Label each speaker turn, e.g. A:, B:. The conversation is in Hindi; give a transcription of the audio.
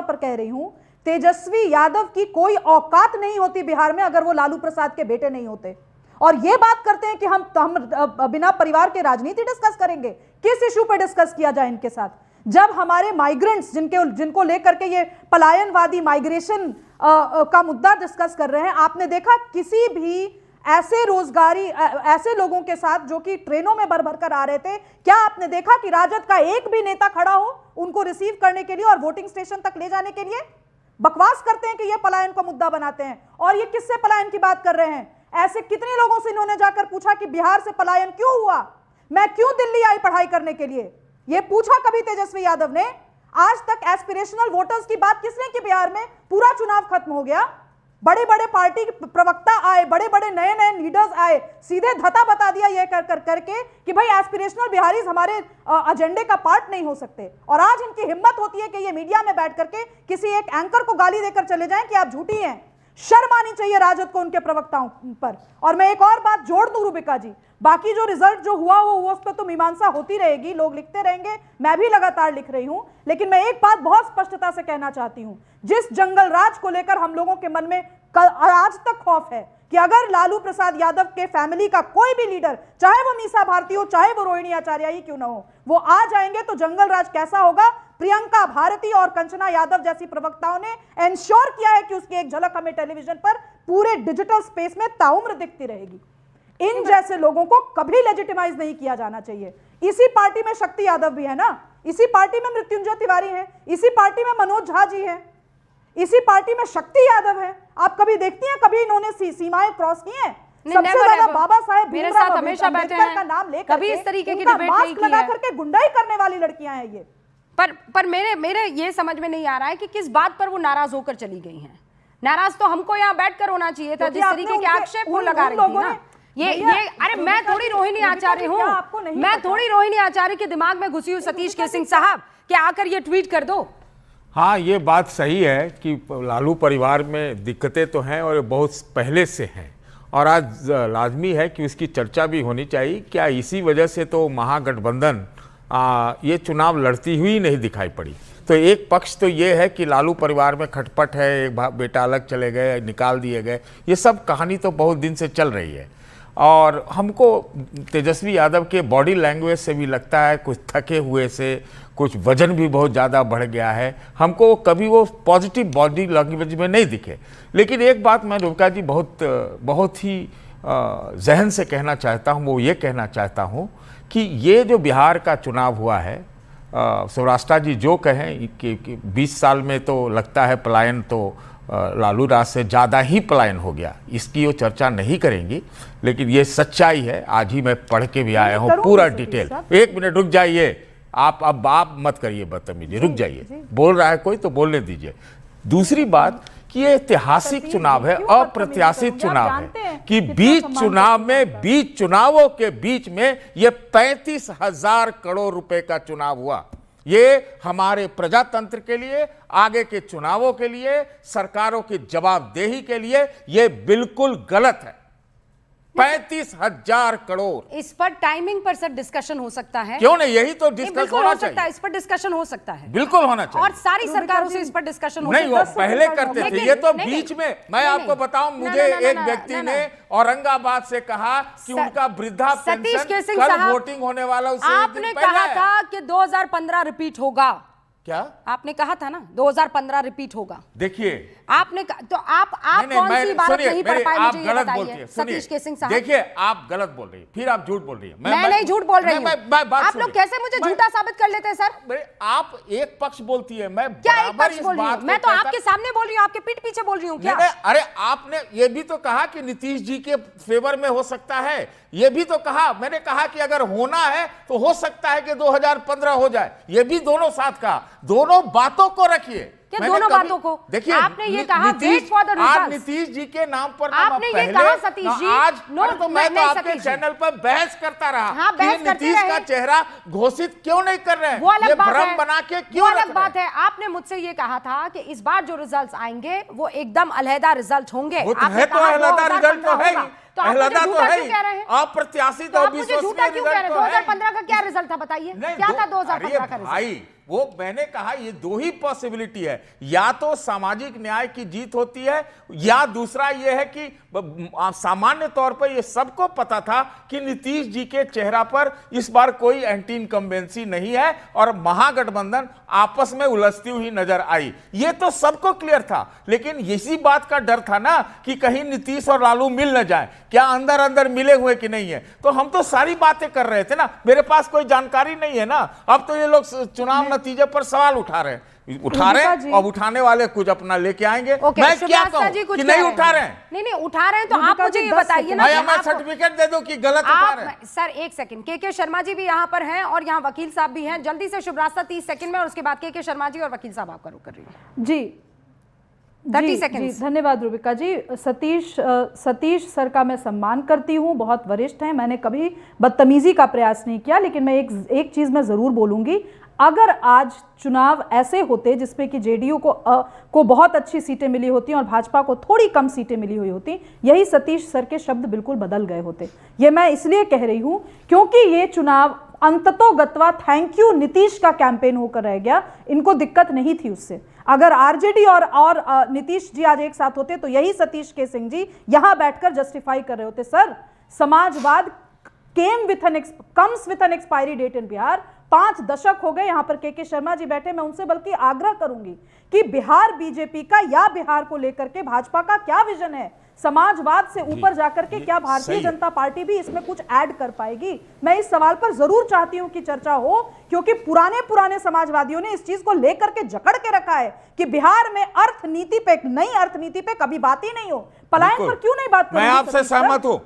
A: पर कह रही हूं, तेजस्वी यादव की कोई औकात नहीं होती बिहार में अगर वो लालू प्रसाद के बेटे नहीं होते। और ये बात करते हैं कि हम बिना परिवार के राजनीति डिस्कस करेंगे। किस इशू पे डिस्कस किया जाए इनके साथ? जब हमारे माइग्रेंट्स जिनको लेकर के ये पलायनवादी माइग्रेशन का मुद्दा डिस्कस कर रहे हैं, आपने देखा किसी भी ऐसे ऐसे लोगों के साथ जो कि ट्रेनों में भर भर कर आ रहे थे, क्या आपने देखा कि राजद का एक भी नेता खड़ा हो उनको रिसीव करने के लिए और वोटिंग स्टेशन तक ले जाने के लिए? बकवास करते हैं कि ये पलायन का मुद्दा बनाते हैं। और ये किससे पलायन की बात कर रहे हैं? ऐसे कितने लोगों से इन्होंने जाकर पूछा कि बिहार से पलायन क्यों हुआ, मैं क्यों दिल्ली आई पढ़ाई करने के लिए? ये पूछा कभी तेजस्वी यादव ने? आज तक एस्पिरेशनल वोटर्स की बात किसने की बिहार में? पूरा चुनाव खत्म हो गया, बड़े बड़े पार्टी प्रवक्ता आए, बड़े बड़े नए नए लीडर्स आए, सीधे धता बता दिया ये करके कि भाई एस्पिरेशनल बिहारीज हमारे एजेंडे का पार्ट नहीं हो सकते। और आज इनकी हिम्मत होती है कि ये मीडिया में बैठ करके किसी एक एंकर को गाली देकर चले जाएं कि आप झूठी हैं। शर्म आनी चाहिए राजद को उनके प्रवक्ताओं पर। और मैं एक और बात जोड़ दूं रूबिका जी, बाकी जो रिजल्ट जो हुआ वो उस पर तो मीमांसा होती रहेगी, लोग लिखते रहेंगे, मैं भी लगातार लिख रही हूं, लेकिन मैं एक बात बहुत स्पष्टता से कहना चाहती हूं। जिस जंगल राज को लेकर हम लोगों के मन में आज तक खौफ है कि अगर लालू प्रसाद यादव के फैमिली का कोई भी लीडर, चाहे वो मीसा भारती हो, चाहे वो रोहिणी आचार्य ही क्यों ना हो, वो आ जाएंगे तो जंगल राज कैसा होगा, प्रियंका भारती और कंचना यादव जैसी प्रवक्ताओं ने एंश्योर किया है कि उसकी एक झलक हमें टेलीविजन पर पूरे डिजिटल स्पेस में ताउम्र दिखती रहेगी। इन जैसे लोगों को कभी लेजिटिमाइज नहीं किया जाना चाहिए। इसी पार्टी में शक्ति यादव भी है ना, इसी पार्टी में मृत्युंजय तिवारी है, इसी पार्टी में मनोज झा जी है, इसी पार्टी में शक्ति यादव है। आप कभी देखती हैं कभी इन्होंने सीमाएं क्रॉस की हैं? सबसे ज्यादा बाबा साहेब
B: मेरे साथ हमेशा बैठे हैं,
A: का नाम लेकर
B: कभी इस तरीके की डिबेट नहीं की
A: लगा करके गुंडाई करने वाली लड़कियां हैं ये।
B: पर मेरे ये समझ में नहीं आ रहा है कि किस बात पर वो नाराज होकर चली गई हैं। नाराज तो हमको यहाँ बैठकर होना चाहिए था, जिस तरीके के आक्षेप वो लगा रही थी ना। ये अरे मैं थोड़ी रोहिणी आचार्य हूँ, मैं थोड़ी रोहिणी आचार्य के दिमाग में घुसी हूँ सतीश के सिंह साहब कि आकर ये ट्वीट कर दो।
C: हाँ, ये बात सही है कि लालू परिवार में दिक्कतें तो हैं और बहुत पहले से हैं, और आज लाजमी है कि उसकी चर्चा भी होनी चाहिए। क्या इसी वजह से तो महागठबंधन ये चुनाव लड़ती हुई नहीं दिखाई पड़ी? तो एक पक्ष तो ये है कि लालू परिवार में खटपट है, एक बेटा अलग चले गए, निकाल दिए गए, ये सब कहानी तो बहुत दिन से चल रही है। और हमको तेजस्वी यादव के बॉडी लैंग्वेज से भी लगता है कुछ थके हुए से, कुछ वजन भी बहुत ज़्यादा बढ़ गया है, हमको कभी वो पॉजिटिव बॉडी लैंग्वेज में नहीं दिखे। लेकिन एक बात मैं रूबिका जी बहुत ही जहन से कहना चाहता हूँ, वो ये कहना चाहता हूँ कि ये जो बिहार का चुनाव हुआ है, सौराष्ट्र जी जो कहें कि 20 साल में तो लगता है पलायन तो लालू राज से ज़्यादा ही पलायन हो गया, इसकी वो चर्चा नहीं करेंगी, लेकिन ये सच्चाई है। आज ही मैं पढ़ के भी आया हूँ पूरा डिटेल। एक मिनट रुक जाइए, आप मत करिए बदतमीजी, रुक जाइए, बोल रहा है कोई तो बोलने दीजिए। दूसरी बात कि ये ऐतिहासिक चुनाव है, अप्रत्याशित चुनाव है कि बीच चुनावों के बीच में ये 35,000 करोड़ रुपए का चुनाव हुआ। ये हमारे प्रजातंत्र के लिए, आगे के चुनावों के लिए, सरकारों की जवाबदेही के लिए ये बिल्कुल गलत है। 35,000 करोड़।
B: इस पर टाइमिंग पर सर डिस्कशन हो सकता है,
C: क्यों नहीं? यही तो डिस्कस होना चाहिए।
B: इस पर डिस्कशन हो सकता है,
C: बिल्कुल होना चाहिए।
B: और सारी सरकारों से इस पर डिस्कशन हो
C: नहीं, वो पहले करते थे, ये तो
B: नहीं,
C: बीच में। मैं आपको बताऊं, मुझे एक व्यक्ति ने औरंगाबाद से कहा कि उनका वृद्धा पेंशन कल वोटिंग होने वाला,
B: आपने कहा था कि 2015 रिपीट होगा।
C: क्या
B: आपने कहा था ना 2015 रिपीट होगा?
C: देखिए,
B: आपने तो आप कौन सी बात नहीं पढ़ पाए, मुझे ये बताइए सतीश के सिंह साहब।
C: देखिए, आप गलत बोल रही है, फिर आप झूठ बोल रही है।
B: मैं नहीं झूठ बोल रही हूँ। आप लोग कैसे मुझे झूठा साबित कर लेते हैं सर?
C: आप एक पक्ष बोलती है, मैं
B: क्या एक पक्ष बोल रही हूँ? मैं तो आपके सामने बोल रही हूँ, आपके पीठ पीछे बोल रही हूँ क्या?
C: अरे आपने ये भी तो कहा कि नीतीश जी के फेवर में हो सकता है, ये भी तो कहा। मैंने कहा कि अगर होना है तो हो सकता है कि 2015 हो जाए, ये भी दोनों साथ कहा। दोनों बातों को रखिए।
B: क्या दोनों बातों को?
C: देखिए,
B: आपने ये कहा वेट फॉर द रिजल्ट्स।
C: आज नीतीश जी के नाम पर
B: आपने ये कहा सतीश जी,
C: आज तो मैं तो आपके चैनल पर बहस करता रहा।
B: हाँ, बहस करते
C: नीतीश का चेहरा घोषित क्यों नहीं कर रहे हैं?
B: वो अलग बात
C: भ्रम बना के क्यों?
B: अलग बात है। आपने मुझसे ये कहा था कि इस बार जो रिजल्ट्स आएंगे वो एकदम अलहदा रिजल्ट होंगे।
C: अलहदा रिजल्ट तो है, अलहदा तो है, अप्रत्याशित और
B: झूठा क्यों कह रहे हैं? 2015 का क्या रिजल्ट था बताइए, क्या था 2015 का रिजल्ट?
C: वो मैंने कहा ये दो ही पॉसिबिलिटी है, है। या तो सामाजिक न्याय की जीत होती है, या दूसरा यह है कि सामान्य तौर पर यह सबको पता था कि नीतीश जी के चेहरा पर इस बार कोई एंटी इनकम्बेंसी नहीं है और महागठबंधन आपस में उलझती हुई नजर आई। यह तो सबको क्लियर था, लेकिन इसी बात का डर था ना कि कहीं नीतीश और लालू मिल न जाए, क्या अंदर अंदर मिले हुए कि नहीं है। तो हम तो सारी बातें कर रहे थे ना, मेरे पास कोई जानकारी नहीं है ना। अब तो ये लोग चुनाव नतीजे पर सवाल उठा रहे हैं और उठाने वाले कुछ अपना लेके आएंगे। मैं क्या कहूं कि नहीं उठा रहे हैं?
B: नहीं उठा रहे हैं तो आप मुझे ये बताइए ना,
C: मैं सर्टिफिकेट दे दूं कि गलत उठा रहे हैं।
B: सर एक सेकंड, के शर्मा जी भी यहाँ पर हैं और यहाँ वकील साहब भी हैं। जल्दी से शुभ रास्ता 30 सेकंड में, और उसके बाद के शर्मा जी और वकील साहब आपका रुक कर रही है।
A: जी
B: 30 सेकंड।
A: धन्यवाद रूबिका जी। सतीश सर का मैं सम्मान करती हूँ, बहुत वरिष्ठ हैं, मैंने कभी बदतमीजी का प्रयास नहीं किया। लेकिन मैं एक चीज मैं जरूर बोलूंगी, अगर आज चुनाव ऐसे होते जिसमें कि जेडीयू को बहुत अच्छी सीटें मिली होती और भाजपा को थोड़ी कम सीटें मिली हुई होती, यही सतीश सर के शब्द बिल्कुल बदल गए होते। ये मैं इसलिए कह रही हूं क्योंकि ये चुनाव अंततोगत्वा थैंक यू नीतीश का कैंपेन होकर रह गया। इनको दिक्कत नहीं थी उससे। अगर आरजेडी और नीतीश जी आज एक साथ होते तो यही सतीश के सिंह जी यहां बैठकर जस्टिफाई कर रहे होते, सर समाजवाद comes with an expiry date in Bihar. 5 दशक हो गए। यहां पर के शर्मा जी बैठे, मैं उनसे बल्कि आग्रह करूंगी कि बिहार बीजेपी का या बिहार को लेकर के भाजपा का क्या विजन है, समाजवाद से ऊपर जाकर के क्या भारतीय जनता पार्टी भी इसमें कुछ ऐड कर पाएगी। मैं इस सवाल पर जरूर चाहती हूं कि चर्चा हो, क्योंकि पुराने समाजवादियों ने इस चीज को लेकर के जकड़ के रखा है कि बिहार में अर्थनीति पे, नई अर्थनीति पे कभी बात ही नहीं हो। पलायन पर क्यों नहीं बात कर?
C: मैं आपसे सहमत हूं।